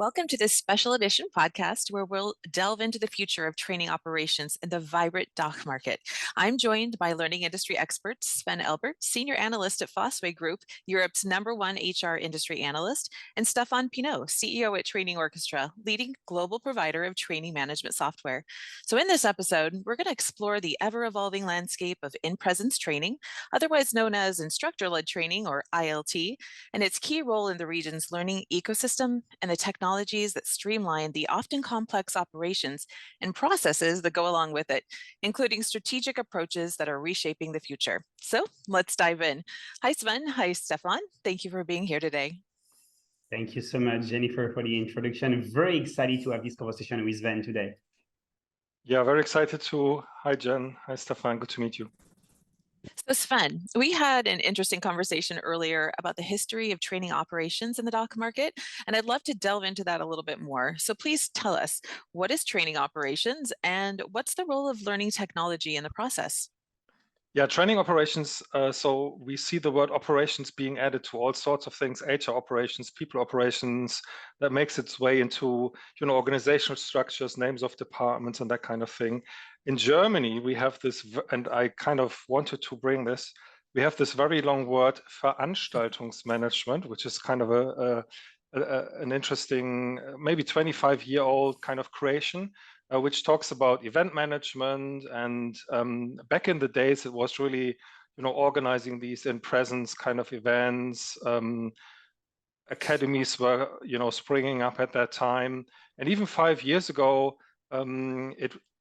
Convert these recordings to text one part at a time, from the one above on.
Welcome to this special edition podcast where we'll delve into the future of training operations in the vibrant DACH market. I'm joined by learning industry expert Sven Elbert, Senior Analyst at Fosway Group, Europe's #1 HR Industry Analyst, and Stephan Pineau, CEO at Training Orchestra, leading global provider of training management software. So in this episode, we're going to explore the ever-evolving landscape of in-presence training, otherwise known as instructor-led training or ILT, and its key role in the region's learning ecosystem and the technologies that streamline the often complex operations and processes that go along with it, including strategic approaches that are reshaping the future. So let's dive in. Hi, Sven. Hi, Stephan. Thank you for being here today. Thank you so much, Jennifer, for the introduction. I'm very excited to have this conversation with Sven today. Yeah, very excited too. Hi, Jen. Hi, Stephan. Good to meet you. So Sven, we had an interesting conversation earlier about the history of training operations in the DACH market, and I'd love to delve into that a little bit more. So please tell us, what is training operations and what's the role of learning technology in the process? Yeah, training operations. So we see the word operations being added to all sorts of things, HR operations, people operations, that makes its way into, organizational structures, names of departments and that kind of thing. In Germany, we have this, and I kind of wanted to bring this, we have this very long word, Veranstaltungsmanagement, which is kind of an interesting, maybe 25-year-old kind of creation, which talks about event management. And back in the days, it was really, organizing these in-presence kind of events. Academies were, springing up at that time. And even 5 years ago,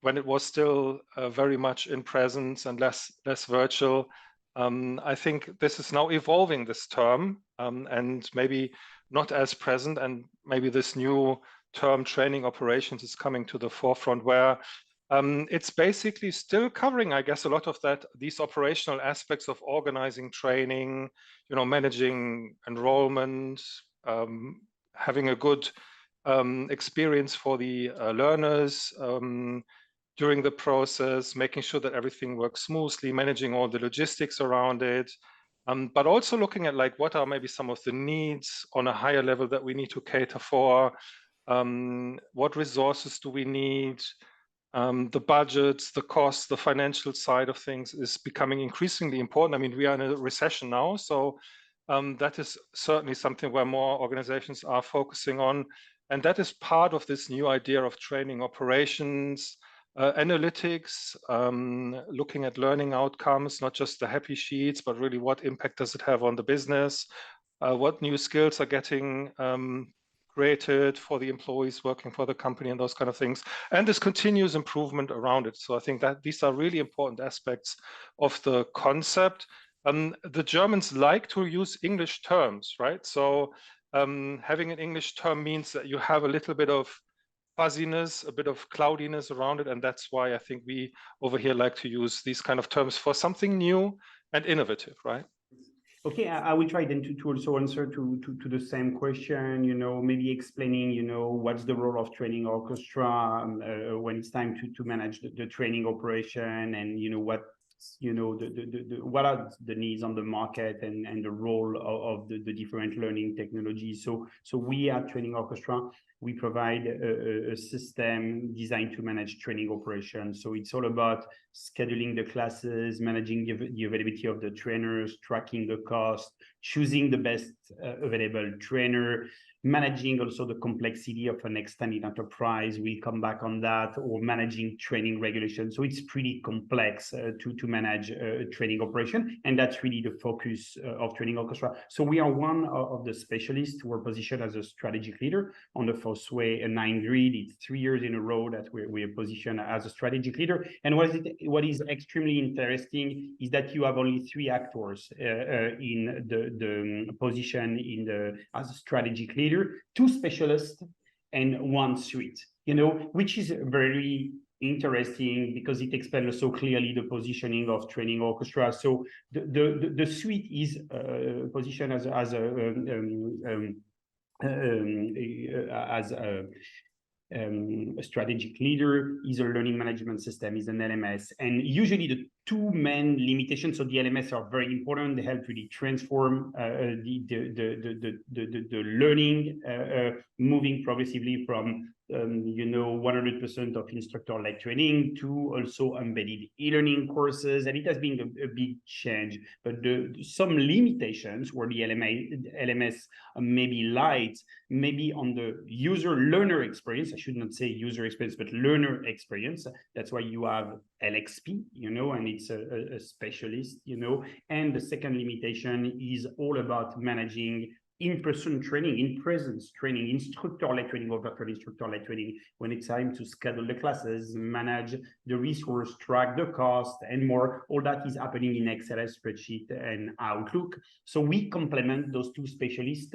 when it was still very much in presence and less virtual, I think this is now evolving, this term, and maybe not as present, and maybe this new term training operations is coming to the forefront, where it's basically still covering, I guess, a lot of these operational aspects of organizing training, managing enrollment, having a good experience for the learners during the process, making sure that everything works smoothly, managing all the logistics around it. But also looking at what are maybe some of the needs on a higher level that we need to cater for. What resources do we need? The budgets, the costs, the financial side of things is becoming increasingly important. I mean, we are in a recession now, so that is certainly something where more organizations are focusing on. And that is part of this new idea of training operations, analytics, looking at learning outcomes, not just the happy sheets, but really what impact does it have on the business? What new skills are getting created for the employees working for the company and those kind of things, and this continuous improvement around it. So I think that these are really important aspects of the concept. The Germans like to use English terms, right? So having an English term means that you have a little bit of fuzziness, a bit of cloudiness around it, and that's why I think we over here like to use these kind of terms for something new and innovative, right? Okay, I will try then to also answer to the same question, maybe explaining, what's the role of Training Orchestra when it's time to manage the training operation, and, what are the needs on the market and the role of the different learning technologies. So we at Training Orchestra, we provide a system designed to manage training operations. So it's all about scheduling the classes, managing the availability of the trainers, tracking the cost, choosing the best available trainer, managing also the complexity of an extended enterprise. We come back on that, or managing training regulations. So it's pretty complex to manage a training operation, and that's really the focus of Training Orchestra. So we are one of the specialists who are positioned as a strategic leader on the Fosway 9 grid. It's 3 years in a row that we are positioned as a strategic leader. And what is extremely interesting is that you have only 3 actors in the position as a strategic leader. 2 specialists and 1 suite, which is very interesting because it explains so clearly the positioning of Training Orchestra. So the suite is positioned as a strategic leader, is a learning management system, is an LMS. And usually the two main limitations, so the LMS are very important. They help really transform the learning, moving progressively from 100% of instructor-led training to also embedded e-learning courses, and it has been a big change. But some limitations where the LMS maybe light, maybe on the user-learner experience. I should not say user experience, but learner experience. That's why you have LXP, and it's a specialist, And the second limitation is all about managing in-person training, in-presence training, instructor-led training or virtual instructor-led training, when it's time to schedule the classes, manage the resource, track the cost, and more. All that is happening in Excel spreadsheet and Outlook. So we complement those two specialists,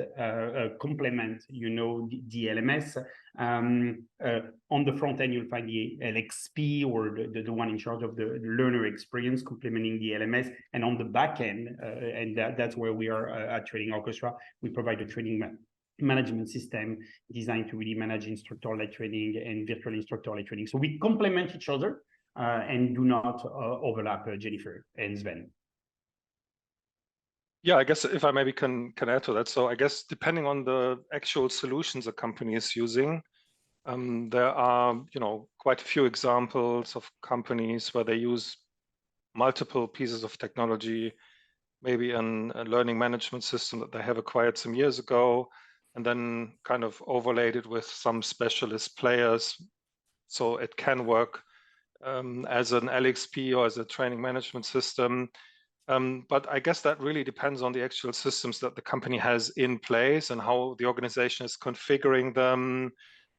complement, the LMS. On the front end, you'll find the LXP or the one in charge of the learner experience, complementing the LMS. And on the back end, and that's where we are at Training Orchestra, we provide a training management system designed to really manage instructor-led training and virtual instructor-led training. So we complement each other and do not overlap, Jennifer and Sven. Yeah, I guess if I maybe can add to that. So I guess depending on the actual solutions a company is using, there are, quite a few examples of companies where they use multiple pieces of technology, maybe a learning management system that they have acquired some years ago, and then kind of overlaid it with some specialist players. So it can work as an LXP or as a training management system. But I guess that really depends on the actual systems that the company has in place and how the organization is configuring them.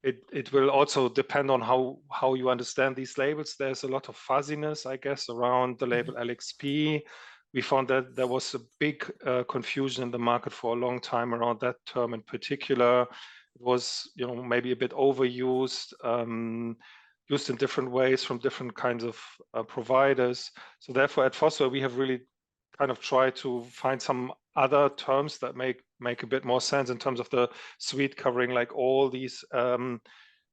It will also depend on how you understand these labels. There's a lot of fuzziness, I guess, around the label LXP. We found that there was a big confusion in the market for a long time around that term in particular. It was, maybe a bit overused, used in different ways from different kinds of providers. So therefore, at Fosway, we have really kind of tried to find some other terms that make a bit more sense in terms of the suite covering like all these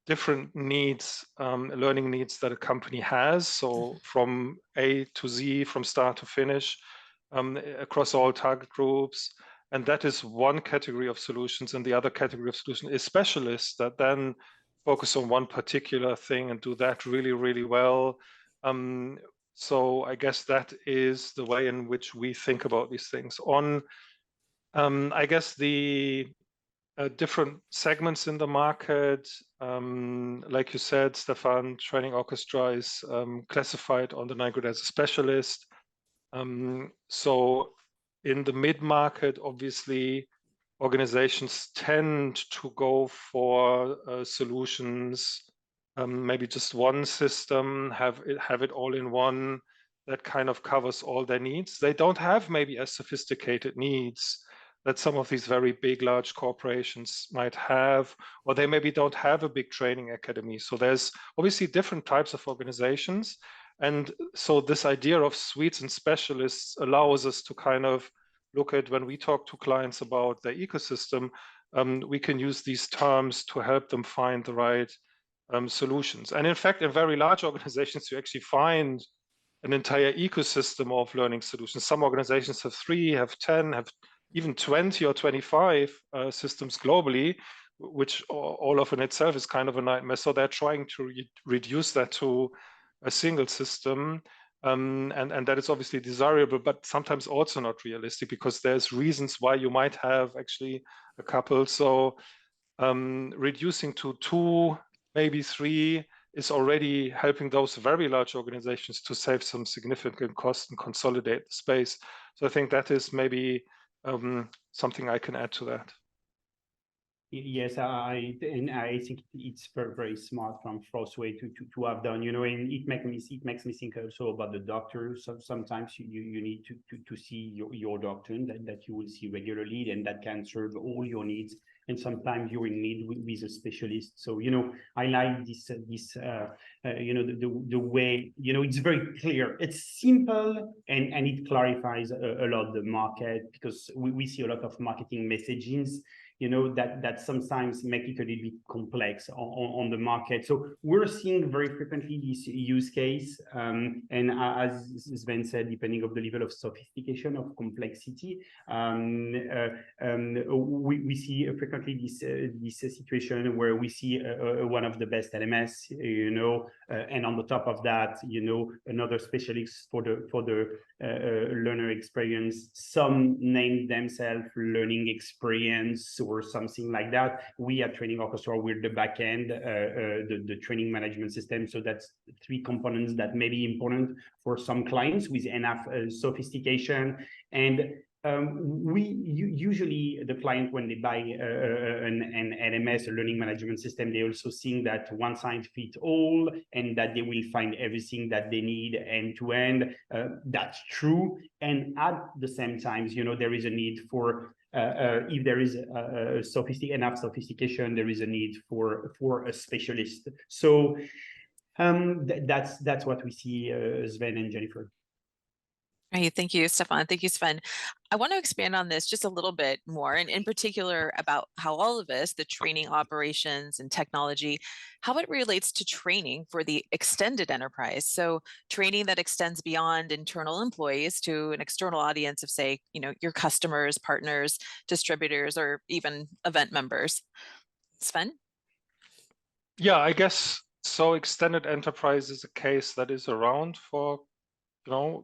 different needs, learning needs that a company has. So from A to Z, from start to finish, across all target groups. And that is one category of solutions. And the other category of solution is specialists that then focus on one particular thing and do that really, really well. So I guess that is the way in which we think about these things. On, I guess, the different segments in the market, like you said, Stephan, Training Orchestra is classified on the 9 grid as a specialist. So in the mid-market, obviously, organizations tend to go for solutions, maybe just one system, have it all in one that kind of covers all their needs. They don't have maybe as sophisticated needs that some of these very big, large corporations might have, or they maybe don't have a big training academy. So there's obviously different types of organizations. And so this idea of suites and specialists allows us to kind of look at, when we talk to clients about their ecosystem, we can use these terms to help them find the right solutions. And in fact, in very large organizations, you actually find an entire ecosystem of learning solutions. Some organizations have 3, have 10, have even 20 or 25 systems globally, which all of in itself is kind of a nightmare. So they're trying to reduce that to a single system. And that is obviously desirable, but sometimes also not realistic, because there's reasons why you might have actually a couple. So reducing to 2, maybe 3 is already helping those very large organizations to save some significant cost and consolidate the space. So I think that is maybe something I can add to that. Yes, I think it's very, very smart from Fosway to have done, and it makes me think also about the doctor. So sometimes you need to see your doctor that you will see regularly, and that can serve all your needs. And sometimes you're in need with a specialist. So, I like this the way, it's very clear. It's simple and it clarifies a lot the market, because we see a lot of marketing messages, that sometimes make it a little bit complex on the market. So we're seeing very frequently this use case, and as Sven said, depending on the level of sophistication, of complexity, we see frequently this situation where we see one of the best LMS, and on the top of that, another specialist for the learner experience. Some name themselves learning experience or something like that. We at Training Orchestra, we're the back end, the training management system. So that's three components that may be important for some clients with enough sophistication. And usually the client, when they buy an LMS, a learning management system, they also think that one size fits all and that they will find everything that they need end to end. That's true. And at the same time, there is a need for if there is enough sophistication, there is a need for a specialist. So that's what we see, Sven and Jennifer. Right. Thank you, Stephan. Thank you, Sven. I want to expand on this just a little bit more, and in particular about how all of us, the training operations and technology, how it relates to training for the extended enterprise. So training that extends beyond internal employees to an external audience of, say, your customers, partners, distributors, or even event members. Sven? Yeah, I guess so. Extended enterprise is a case that is around for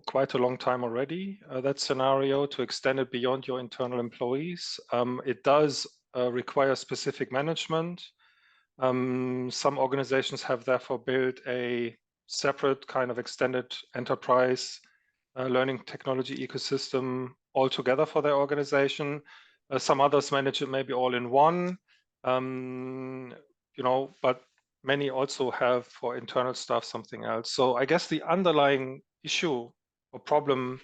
quite a long time already, that scenario, to extend it beyond your internal employees. It does require specific management. Some organizations have therefore built a separate kind of extended enterprise learning technology ecosystem altogether for their organization. Some others manage it maybe all in one, but many also have for internal staff something else. So I guess the underlying issue or problem,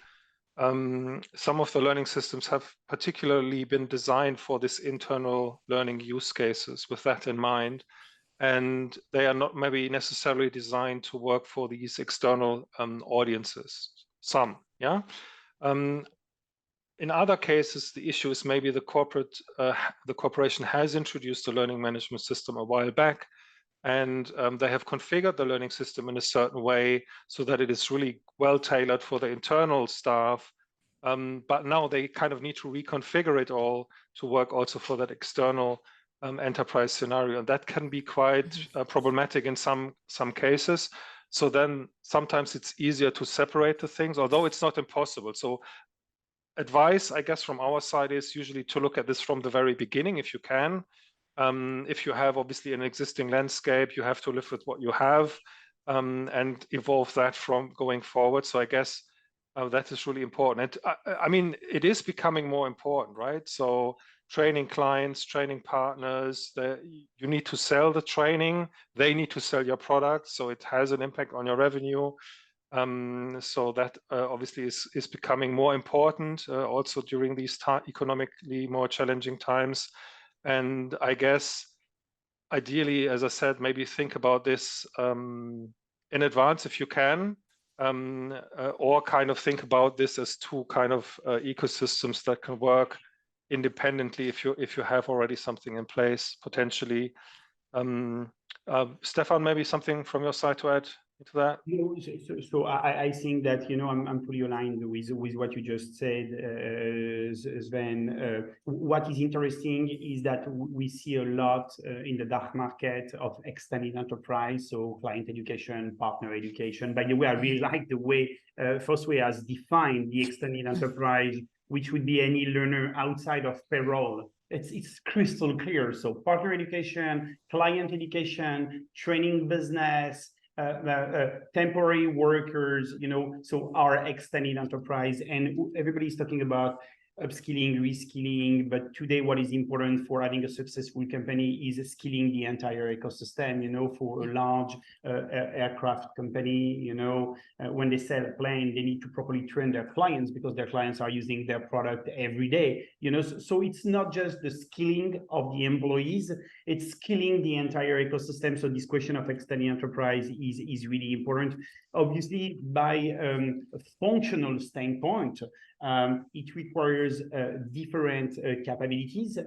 some of the learning systems have particularly been designed for this internal learning use cases with that in mind, and they are not maybe necessarily designed to work for these external audiences. Some, yeah. In other cases, the issue is maybe the corporation has introduced a learning management system a while back, and they have configured the learning system in a certain way so that it is really well tailored for the internal staff. But now they kind of need to reconfigure it all to work also for that external enterprise scenario. And that can be quite problematic in some cases. So then sometimes it's easier to separate the things, although it's not impossible. So advice, I guess, from our side is usually to look at this from the very beginning, if you can. If you have obviously an existing landscape, you have to live with what you have and evolve that from going forward. So I guess that is really important. And I mean, it is becoming more important, right? So training clients, training partners, you need to sell the training, they need to sell your product. So it has an impact on your revenue. So that obviously is becoming more important also during these economically more challenging times. And I guess ideally, as I said, maybe think about this in advance if you can, or kind of think about this as two kind of ecosystems that can work independently if you have already something in place potentially. Stephan, maybe something from your side to add to that? So I think that I'm fully aligned with what you just said, Sven. What is interesting is that we see a lot in the DACH market of extended enterprise, so client education, partner education. By the way, I really like the way Fosway has defined the extended enterprise, which would be any learner outside of payroll. It's crystal clear. So partner education, client education, training business, temporary workers, so our extended enterprise, and everybody's talking about upskilling, reskilling, but today what is important for having a successful company is skilling the entire ecosystem. For a large aircraft company, when they sell a plane, they need to properly train their clients because their clients are using their product every day. So it's not just the skilling of the employees, it's skilling the entire ecosystem. So this question of extended enterprise is really important. Obviously, by a functional standpoint, it requires requires different capabilities,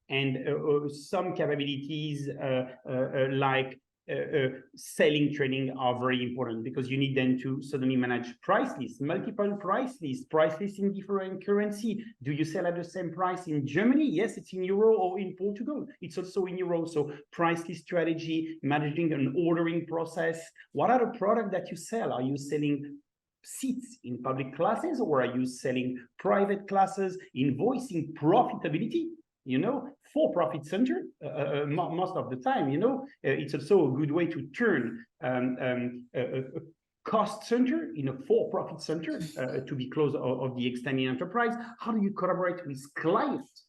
and some capabilities like selling training are very important, because you need then to suddenly manage price lists, multiple price lists in different currency. Do you sell at the same price in Germany? Yes, it's in euro, or in Portugal, it's also in euro. So price list strategy, managing an ordering process. What are the products that you sell? Are you selling seats in public classes, or are you selling private classes? Invoicing, profitability, for-profit center, most of the time, it's also a good way to turn a cost center in a for-profit center to be close of the extended enterprise. How do you collaborate with clients,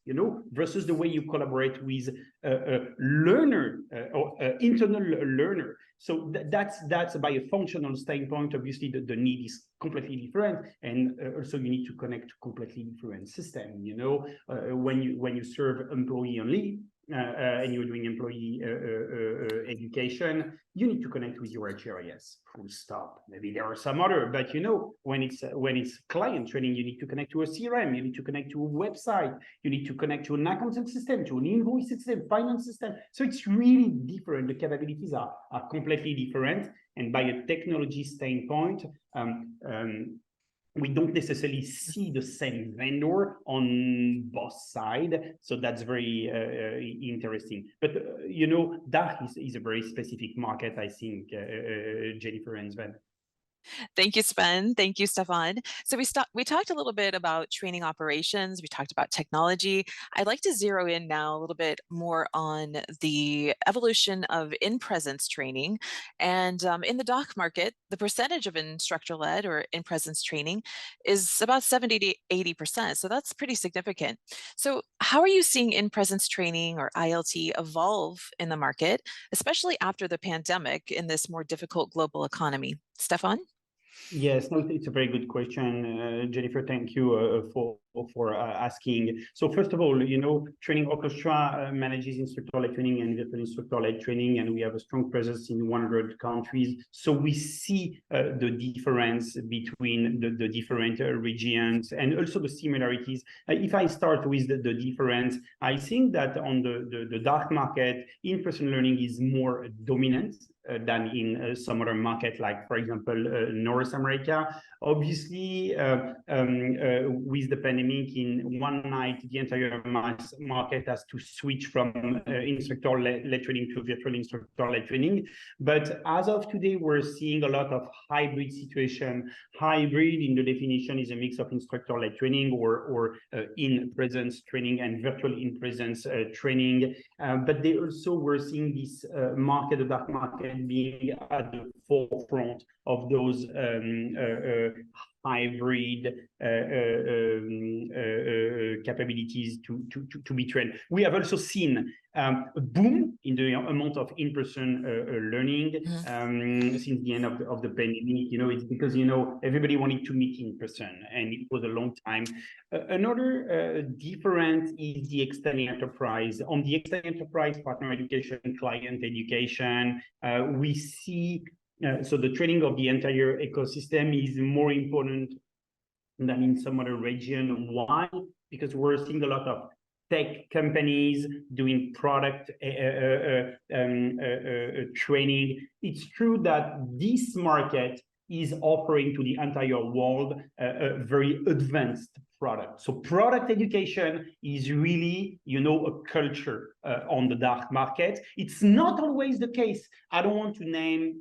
versus the way you collaborate with a learner or internal learner? So that's by a functional standpoint. Obviously, the need is completely different, and also you need to connect to completely different system. When you serve employee only, and you're doing employee education, you need to connect with your HRIS, full stop. Maybe there are some other, but when it's client training, you need to connect to a CRM, you need to connect to a website, you need to connect to an accounting system, to an invoice system, finance system. So it's really different. The capabilities are completely different, and by a technology standpoint, we don't necessarily see the same vendor on both sides. So that's very interesting. But, DACH is a very specific market, I think, Jennifer and Sven. Thank you, Sven. Thank you, Stephan. So we talked a little bit about training operations. We talked about technology. I'd like to zero in now a little bit more on the evolution of in-presence training. And in the DACH market, the percentage of instructor-led or in-presence training is about 70 to 80%. So that's pretty significant. So how are you seeing in-presence training, or ILT, evolve in the market, especially after the pandemic in this more difficult global economy? Stephan? Yes, no, it's a very good question, Jennifer. Thank you for asking. So first of all, Training Orchestra manages instructor-led training and virtual instructor-led training, and we have a strong presence in 100 countries. So we see the difference between the different regions, and also the similarities. If I start with the difference, I think that on the DACH market, in-person learning is more dominant than in some other market, like, for example, North America. Obviously, with the pandemic, in one night, the entire market has to switch from instructor-led training to virtual instructor-led training. But as of today, we're seeing a lot of hybrid situation. Hybrid, in the definition, is a mix of instructor-led training or in-presence training and virtual in-presence training. But they also, we're seeing this market, the DACH market, being at the forefront of those hybrid capabilities to be trained. We have also seen a boom in the amount of in-person learning since the end of the pandemic. It's because everybody wanted to meet in person, and it was a long time. Another difference is the extended enterprise. On the extended enterprise, partner education, client education, we see so the training of the entire ecosystem is more important than in some other region. Why? Because we're seeing a lot of tech companies doing product training. It's true that this market is offering to the entire world a very advanced product. So product education is really, a culture on the DACH market. It's not always the case. I don't want to name,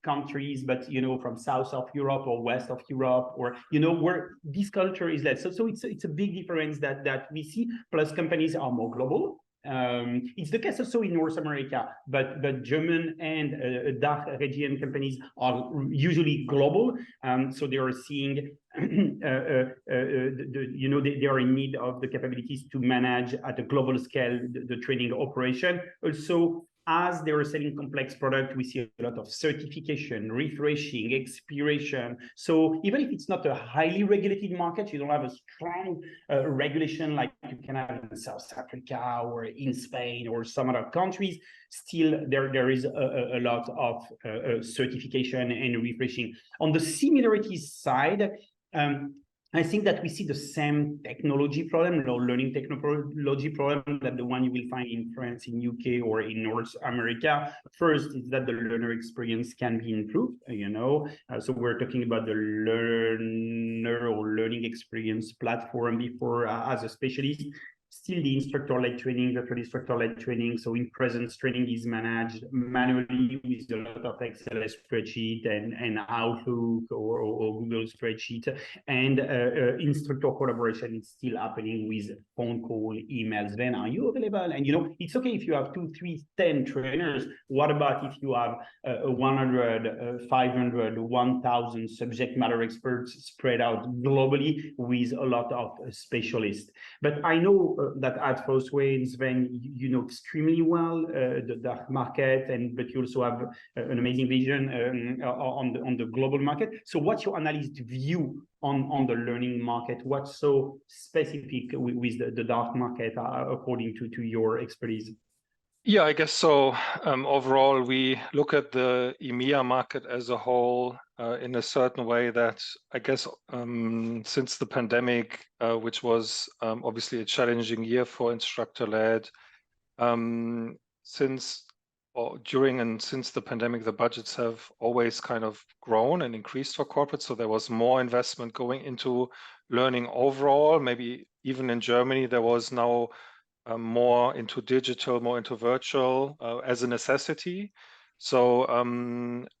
countries, but, from south of Europe or west of Europe, or, where this culture is less. So it's a big difference that we see. Plus, companies are more global. It's the case also in North America, but German and DACH region companies are usually global. So they are seeing, they are in need of the capabilities to manage at a global scale the training operation. Also, as they are selling complex product, we see a lot of certification, refreshing, expiration. So even if it's not a highly regulated market, you don't have a strong regulation like you can have in South Africa or in Spain or some other countries, still there is a lot of certification and refreshing. On the similarities side, I think that we see the same technology problem or learning technology problem that the one you will find in France, in UK, or in North America. First is that the learner experience can be improved, so we're talking about the learner or learning experience platform before as a specialist. Still the instructor-led training, virtual instructor-led training. So in-presence training is managed manually with a lot of Excel spreadsheet and Outlook or Google spreadsheet. And instructor collaboration is still happening with phone call, emails. Then are you available? And it's okay if you have 2, 3, 10 trainers. What about if you have 100, 500, 1,000 subject matter experts spread out globally with a lot of specialists? But I know that at Fosway, Sven, you know extremely well the DACH market, but you also have an amazing vision on the global market. So what's your analyst view on the learning market? What's so specific with the DACH market according to your expertise? Yeah, I guess so. Overall, we look at the EMEA market as a whole in a certain way that I guess since the pandemic, which was obviously a challenging year for instructor-led, since the pandemic, the budgets have always kind of grown and increased for corporate. So there was more investment going into learning overall. Maybe even in Germany, there was now more into digital, more into virtual as a necessity. So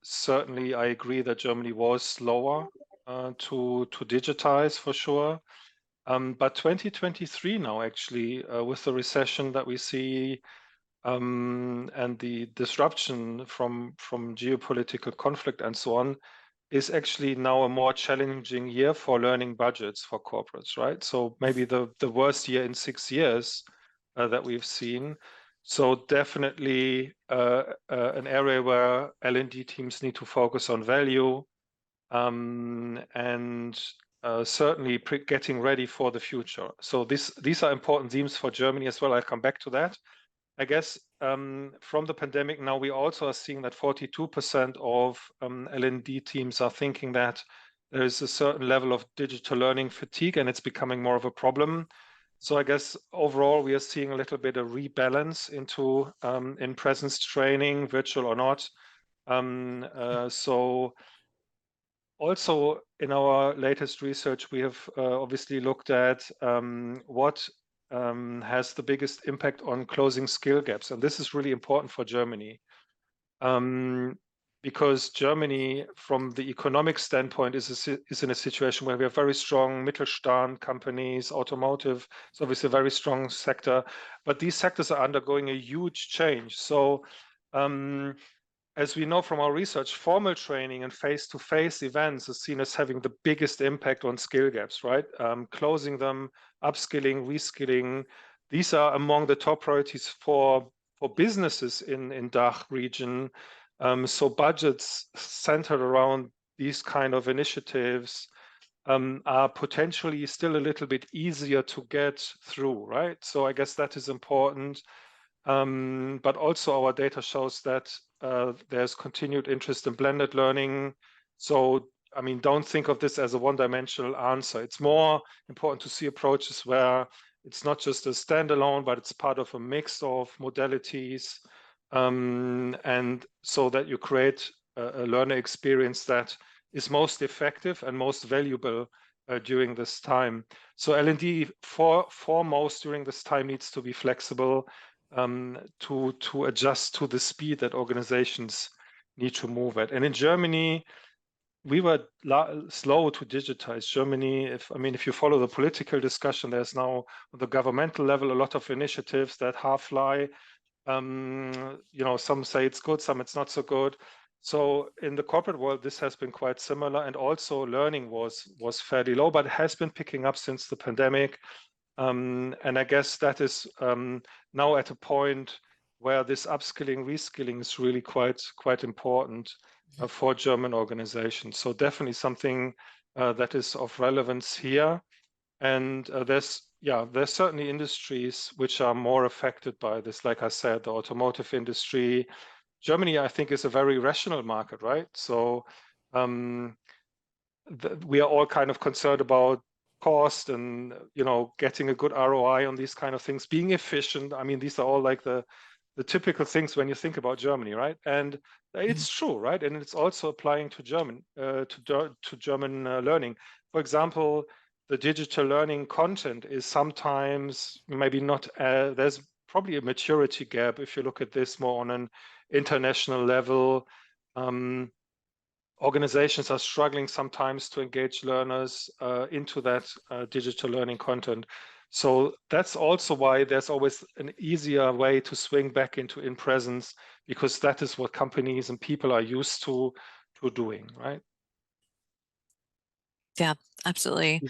certainly I agree that Germany was slower to digitize for sure. But 2023 now actually with the recession that we see and the disruption from geopolitical conflict and so on is actually now a more challenging year for learning budgets for corporates, right? So maybe the worst year in 6 years that we've seen. So definitely an area where L&D teams need to focus on value and certainly getting ready for the future. So these are important themes for Germany as well. I'll come back to that. I guess from the pandemic now, we also are seeing that 42% of L&D teams are thinking that there is a certain level of digital learning fatigue and it's becoming more of a problem. So I guess overall, we are seeing a little bit of rebalance into in-presence training, virtual or not. So also in our latest research, we have obviously looked at what has the biggest impact on closing skill gaps. And this is really important for Germany. Because Germany, from the economic standpoint, is in a situation where we have very strong Mittelstand companies, automotive, it's obviously a very strong sector, but these sectors are undergoing a huge change. So as we know from our research, formal training and face-to-face events is seen as having the biggest impact on skill gaps, right? Closing them, upskilling, reskilling, these are among the top priorities for businesses in DACH region. So budgets centered around these kind of initiatives are potentially still a little bit easier to get through, right? So I guess that is important. But also our data shows that there's continued interest in blended learning. So, I mean, don't think of this as a one-dimensional answer. It's more important to see approaches where it's not just a standalone, but it's part of a mix of modalities. And so that you create a learner experience that is most effective and most valuable during this time. So L&D foremost during this time needs to be flexible to adjust to the speed that organizations need to move at. And in Germany, we were slow to digitize. Germany, if you follow the political discussion, there's now on the governmental level a lot of initiatives that half-fly. Some say it's good, some it's not so good. So in the corporate world, this has been quite similar, and also learning was fairly low, but it has been picking up since the pandemic. And I guess that is now at a point where this upskilling, reskilling is really quite important for German organizations. So definitely something that is of relevance here. And there's certainly industries which are more affected by this. Like I said, the automotive industry. Germany, I think, is a very rational market, right? So we are all kind of concerned about cost and, you know, getting a good ROI on these kind of things, being efficient. I mean, these are all like the typical things when you think about Germany, right? And it's true, right? And it's also applying to German, to German learning. For example, the digital learning content is sometimes maybe not, there's probably a maturity gap if you look at this more on an international level. Organizations are struggling sometimes to engage learners into that digital learning content. So that's also why there's always an easier way to swing back into in-presence, because that is what companies and people are used to doing, right? Yeah, absolutely.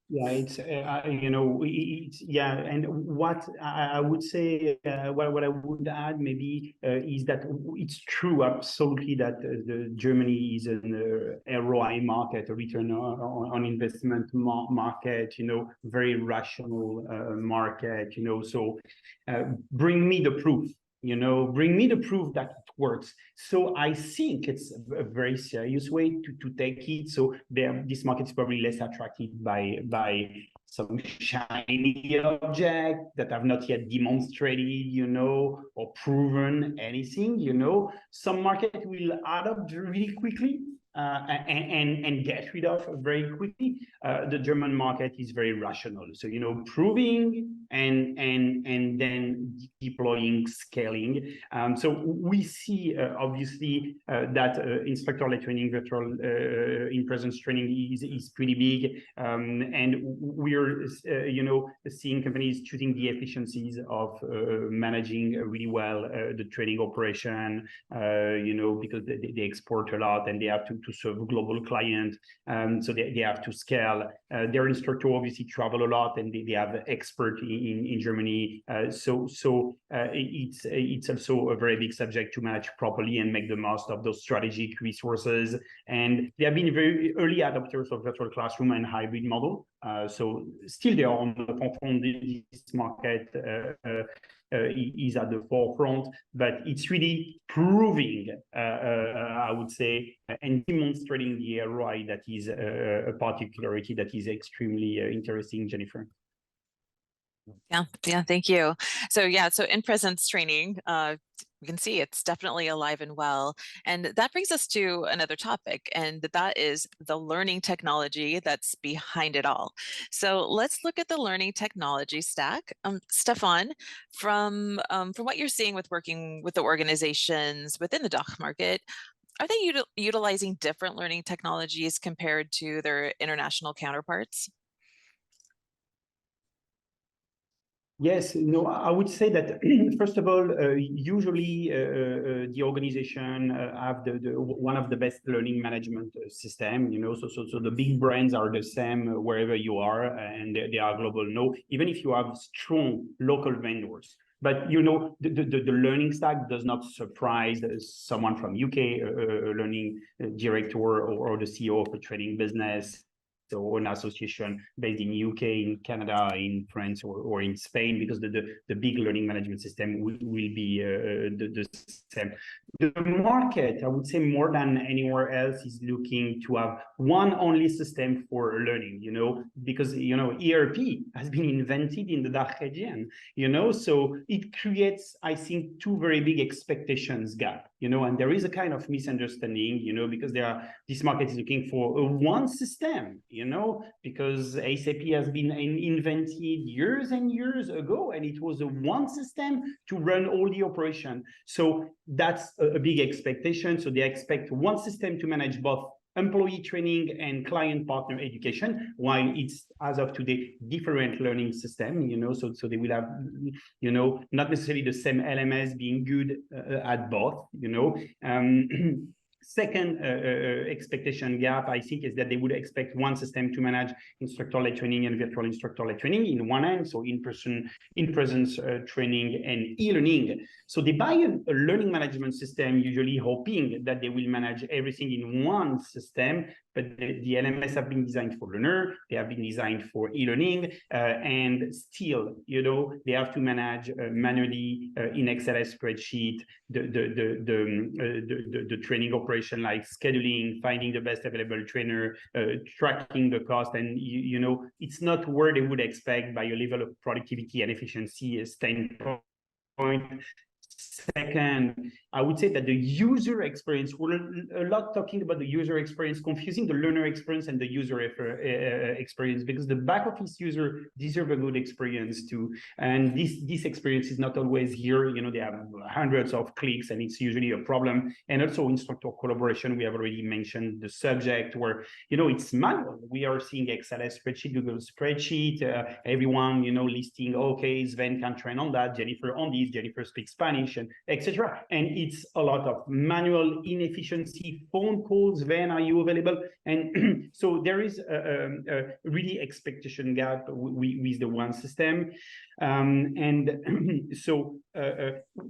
Yeah, it's you know, it's, yeah, and what I would say, what I would add maybe is that it's true absolutely that the Germany is an ROI market, a return on investment market, you know, very rational market, you know. So bring me the proof. You know, bring me the proof that it works. So I think it's a very serious way to take it. So this market is probably less attracted by some shiny object that have not yet demonstrated, you know, or proven anything, you know. Some market will add up really quickly. And get rid of very quickly. The German market is very rational, so you know, proving and then deploying, scaling. So we see obviously that instructor-led training, virtual in-presence training is pretty big, and we're you know, seeing companies choosing the efficiencies of managing really well the training operation, you know, because they export a lot and they have to serve global clients, so they have to scale. Their instructor obviously travel a lot, and they have expert in Germany. So it's also a very big subject to manage properly and make the most of those strategic resources. And they have been very early adopters of virtual classroom and hybrid model. So still they are on the forefront. This market is at the forefront, but it's really proving, I would say, and demonstrating the ROI that is a particularity that is extremely interesting, Jennifer. Yeah, thank you. So in-presence training, we can see it's definitely alive and well. And that brings us to another topic, and that is the learning technology that's behind it all. So let's look at the learning technology stack. Stephan, from what you're seeing with working with the organizations within the DACH market, are they utilizing different learning technologies compared to their international counterparts? Yes, no, I would say that first of all, usually the organization have the one of the best learning management system. You know, so the big brands are the same wherever you are, and they are global. No, even if you have strong local vendors. But you know, the learning stack does not surprise someone from UK, learning director or the CEO of a training business, or an association based in UK, in Canada, in France, or in Spain, because the big learning management system will be the same. The market, I would say, more than anywhere else, is looking to have one only system for learning, you know, because, you know, ERP has been invented in the DACH region, you know, so it creates, I think, two very big expectations gap, you know, and there is a kind of misunderstanding, you know, because this market is looking for one system, you know, because SAP has been invented years and years ago, and it was a one system to run all the operation. So that's a big expectation. So they expect one system to manage both employee training and client partner education, while it's, as of today, different learning system, you know, so they will have, you know, not necessarily the same LMS being good at both, you know. Second expectation gap, I think, is that they would expect one system to manage instructor-led training and virtual instructor-led training in one end, so in-presence training and e-learning. So they buy a learning management system, usually hoping that they will manage everything in one system, but the LMS have been designed for learner, they have been designed for e-learning, and still, you know, they have to manage manually in XLS spreadsheet the training operation, like scheduling, finding the best available trainer, tracking the cost, and you know, it's not where they would expect by a level of productivity and efficiency standpoint. Second, I would say that the user experience, we're a lot talking about the user experience, confusing the learner experience and the user experience, because the back office user deserve a good experience too. And this experience is not always here. You know, they have hundreds of clicks and it's usually a problem. And also instructor collaboration, we have already mentioned the subject where, you know, it's manual. We are seeing XLS spreadsheet, Google spreadsheet, everyone, you know, listing, okay, Sven can train on that, Jennifer on this, Jennifer speaks Spanish, and etc. And it's a lot of manual inefficiency, phone calls, when are you available? And so there is a really expectation gap with the one system. So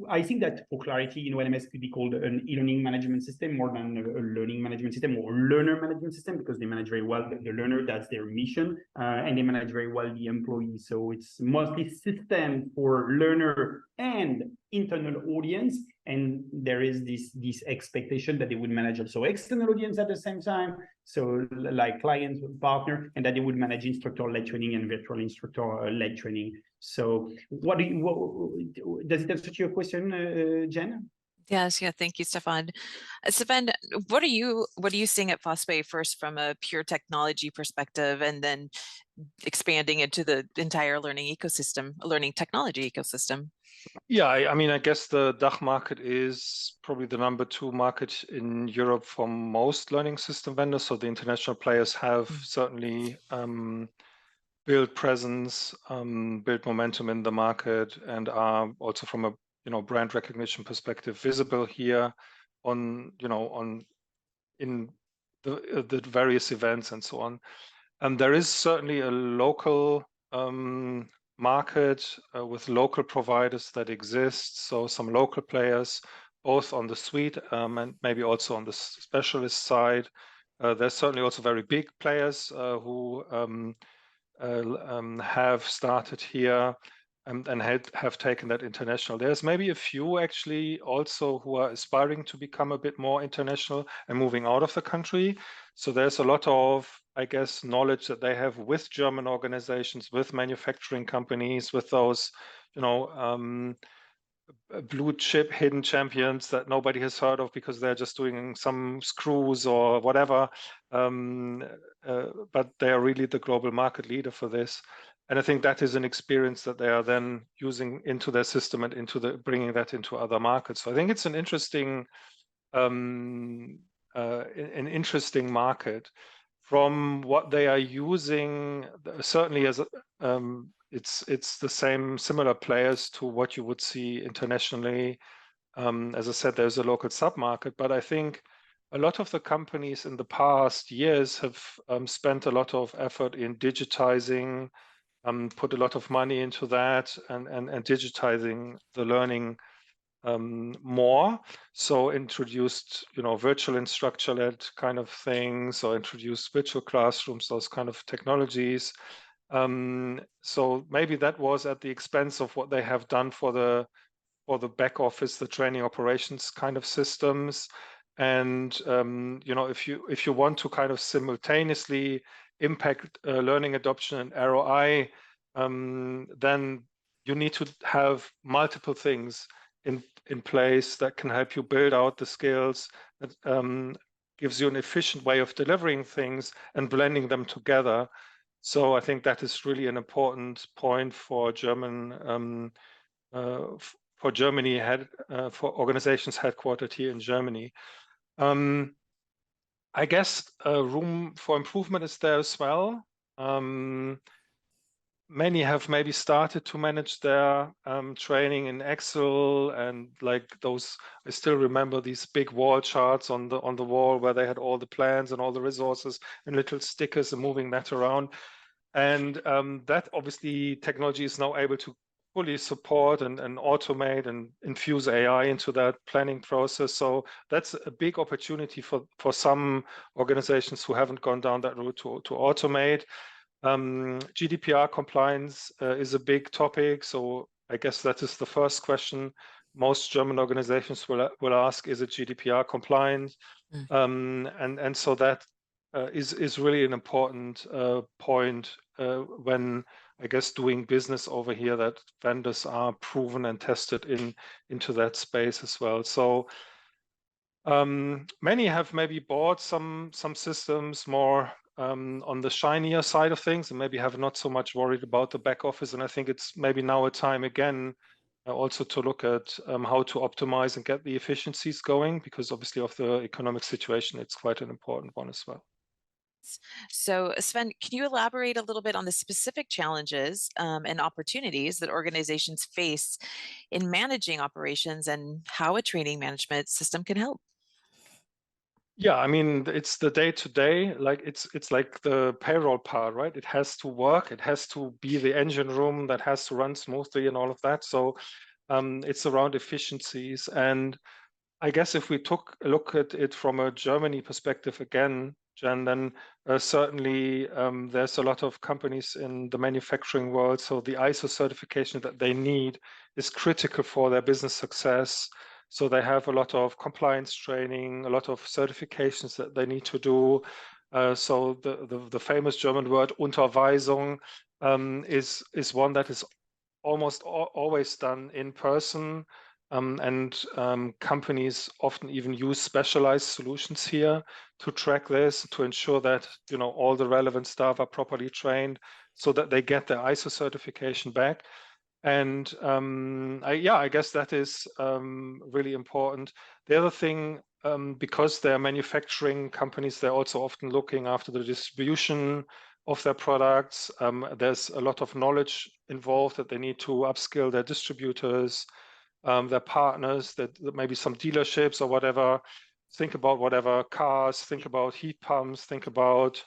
I think that for clarity, you know, LMS could be called an e-learning management system more than a learning management system or learner management system, because they manage very well the learner, that's their mission, and they manage very well the employee. So it's mostly system for learner and internal audience, and there is this expectation that they would manage also external audience at the same time, so like client, partner, and that they would manage instructor-led training and virtual instructor-led training. So does it answer to your question, Jen? Yes, yeah, thank you, Stephan. Stephan, what are you seeing at Fosway first from a pure technology perspective, and then expanding into the entire learning ecosystem, learning technology ecosystem? Yeah, I mean, I guess the DACH market is probably the #2 market in Europe for most learning system vendors. So the international players have certainly built presence, built momentum in the market, and are also from a brand recognition perspective visible here on in the various events and so on. And there is certainly a local market with local providers that exist. So some local players, both on the suite and maybe also on the specialist side. There's certainly also very big players who have started here and have taken that international. There's maybe a few actually also who are aspiring to become a bit more international and moving out of the country. So there's a lot of, I guess, knowledge that they have with German organizations, with manufacturing companies, with those, blue chip hidden champions that nobody has heard of because they're just doing some screws or whatever. But they are really the global market leader for this. And I think that is an experience that they are then using into their system and bringing that into other markets. So I think it's an interesting market. From what they are using, certainly as it's the same similar players to what you would see internationally. As I said, there's a local sub-market, but I think a lot of the companies in the past years have spent a lot of effort in digitizing, put a lot of money into that and digitizing the learning more. So introduced, virtual instructor-led kind of things, or introduced virtual classrooms, those kind of technologies. So maybe that was at the expense of what they have done for the back office, the training operations kind of systems. And if you want to kind of simultaneously impact learning adoption and ROI, then you need to have multiple things in place that can help you build out the skills, that gives you an efficient way of delivering things and blending them together. So I think that is really an important point for Germany, for organizations headquartered here in Germany. I guess room for improvement is there as well. Many have maybe started to manage their training in Excel, and like those, I still remember these big wall charts on the wall where they had all the plans and all the resources and little stickers and moving that around. And that obviously technology is now able to fully support and automate and infuse AI into that planning process. So that's a big opportunity for some organizations who haven't gone down that route to automate. GDPR compliance is a big topic. So I guess that is the first question most German organizations will ask: is it GDPR compliant? And so that is really an important point when, I guess, doing business over here, that vendors are proven and tested into that space as well. So many have maybe bought some systems more on the shinier side of things, and maybe have not so much worried about the back office. And I think it's maybe now a time again also to look at how to optimize and get the efficiencies going, because obviously of the economic situation, it's quite an important one as well. So Sven, can you elaborate a little bit on the specific challenges and opportunities that organizations face in managing operations, and how a training management system can help? Yeah, I mean, it's the day-to-day, like it's like the payroll part, right? It has to work, it has to be the engine room that has to run smoothly and all of that. So it's around efficiencies. And I guess if we took a look at it from a Germany perspective again, Jen, then certainly there's a lot of companies in the manufacturing world. So the ISO certification that they need is critical for their business success. So they have a lot of compliance training, a lot of certifications that they need to do. So the famous German word Unterweisung is one that is almost always done in person. And companies often even use specialized solutions here to track this, to ensure that all the relevant staff are properly trained, so that they get their ISO certification back. And I guess that is really important. The other thing, because they're manufacturing companies, they're also often looking after the distribution of their products. There's a lot of knowledge involved that they need to upskill their distributors, their partners, that maybe some dealerships or whatever. Think about whatever cars, think about heat pumps, think about,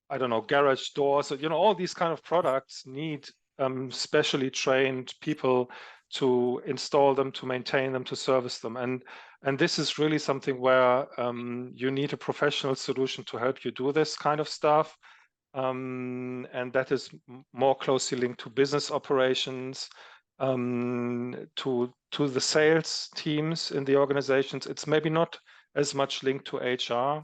I don't know, garage doors. So, all these kind of products need specially trained people to install them, to maintain them, to service them. And this is really something where you need a professional solution to help you do this kind of stuff. And that is more closely linked to business operations, to the sales teams in the organizations. It's maybe not as much linked to HR.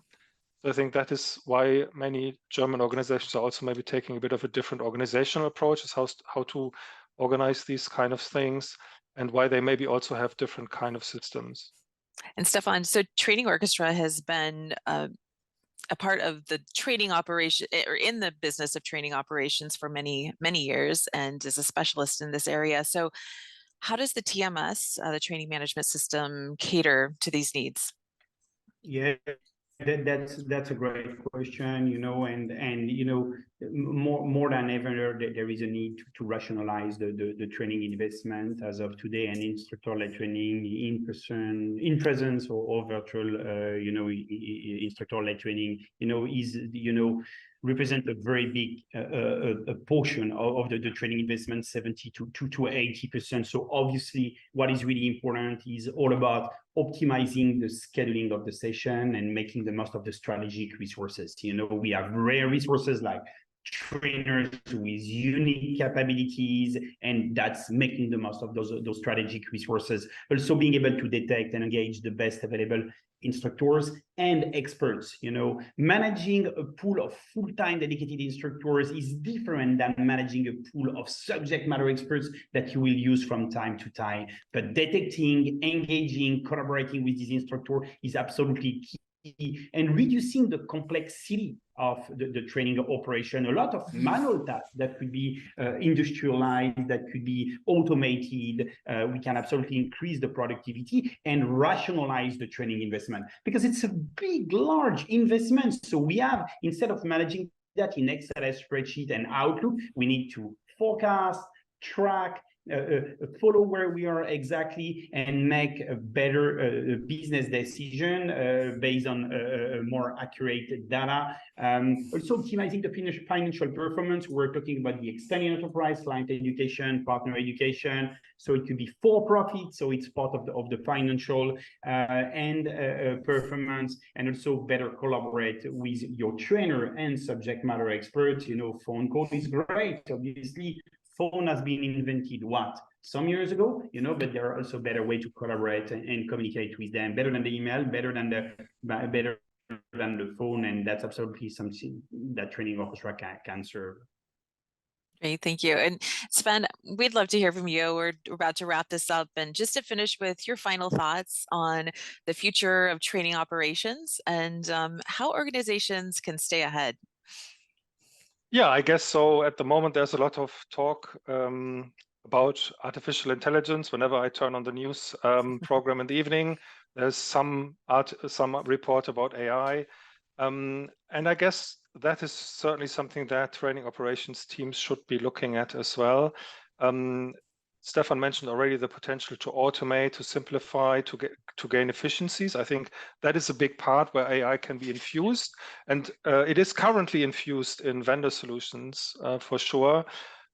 So I think that is why many German organizations are also maybe taking a bit of a different organizational approach, is how to organize these kind of things, and why they maybe also have different kind of systems. And Stephan, so Training Orchestra has been a part of the training operation, or in the business of training operations, for many, many years, and is a specialist in this area. So how does the TMS, the training management system, cater to these needs? Yeah, that's a great question, and more than ever there is a need to rationalize the training investment as of today, and instructor-led training in presence or virtual, instructor-led training, is represent a very big a portion of the training investment, 70 to 80%. So obviously, what is really important is all about optimizing the scheduling of the session and making the most of the strategic resources. We have rare resources like trainers with unique capabilities, and that's making the most of those strategic resources. Also being able to detect and engage the best available instructors and experts. Managing a pool of full-time dedicated instructors is different than managing a pool of subject matter experts that you will use from time to time. But detecting, engaging, collaborating with these instructors is absolutely key. And reducing the complexity of the training operation, a lot of manual tasks that could be industrialized, that could be automated. We can absolutely increase the productivity and rationalize the training investment, because it's a big, large investment. So we have, instead of managing that in Excel spreadsheet and Outlook, we need to forecast, track, follow where we are exactly and make a better business decision based on more accurate data. Also optimizing the financial performance. We're talking about the extended enterprise, client education, partner education. So it could be for profit, so it's part of the financial and performance, and also better collaborate with your trainer and subject matter experts. You know, phone call is great, obviously. Phone has been invented some years ago, you know, but there are also better ways to collaborate and communicate with them, better than the email, better than the phone, and that's absolutely something that Training Orchestra can serve. Great, thank you. And Sven, we'd love to hear from you. We're about to wrap this up, and just to finish with your final thoughts on the future of training operations and how organizations can stay ahead. Yeah, I guess so. At the moment, there's a lot of talk about artificial intelligence. Whenever I turn on the news program in the evening, there's some report about AI. And I guess that is certainly something that training operations teams should be looking at as well. Stephan mentioned already the potential to automate, to simplify, to gain efficiencies. I think that is a big part where AI can be infused, and it is currently infused in vendor solutions for sure.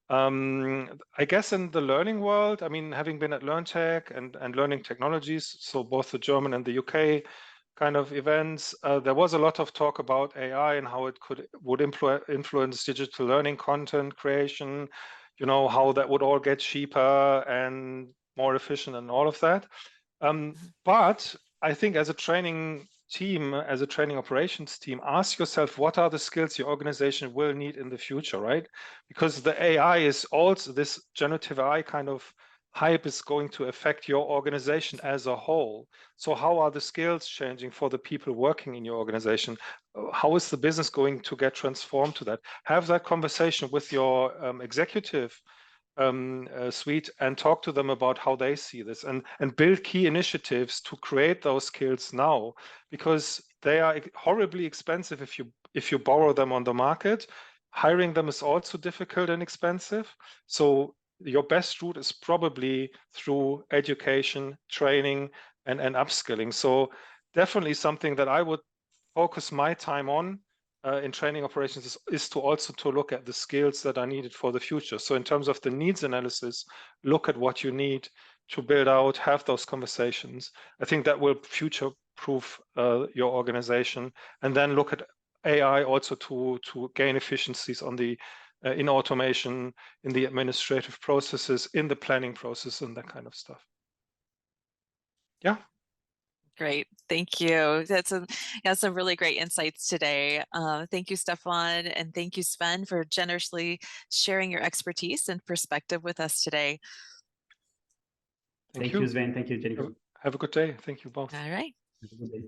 I guess in the learning world, I mean, having been at LearnTech and Learning Technologies, so both the German and the UK kind of events, there was a lot of talk about AI and how it would influence digital learning content creation, you know, how that would all get cheaper and more efficient and all of that. But I think as a training team, as a training operations team, ask yourself, what are the skills your organization will need in the future, right? Because the AI is also, this generative AI kind of hype is going to affect your organization as a whole. So how are the skills changing for the people working in your organization? How is the business going to get transformed to that? Have that conversation with your executive suite and talk to them about how they see this, and build key initiatives to create those skills now, because they are horribly expensive if you borrow them on the market. Hiring them is also difficult and expensive. So your best route is probably through education, training, and upskilling. So definitely something that I would focus my time on in training operations is to also to look at the skills that are needed for the future. So in terms of the needs analysis, look at what you need to build out, have those conversations. I think that will future-proof your organization, and then look at AI also to gain efficiencies on the in automation, in the administrative processes, in the planning process, and that kind of stuff. Yeah. Great, thank you. That's some really great insights today. Thank you, Stephan, and thank you, Sven, for generously sharing your expertise and perspective with us today. Thank you, Sven. Thank you, Jennifer. Have a good day. Thank you both. All right. Have a good day.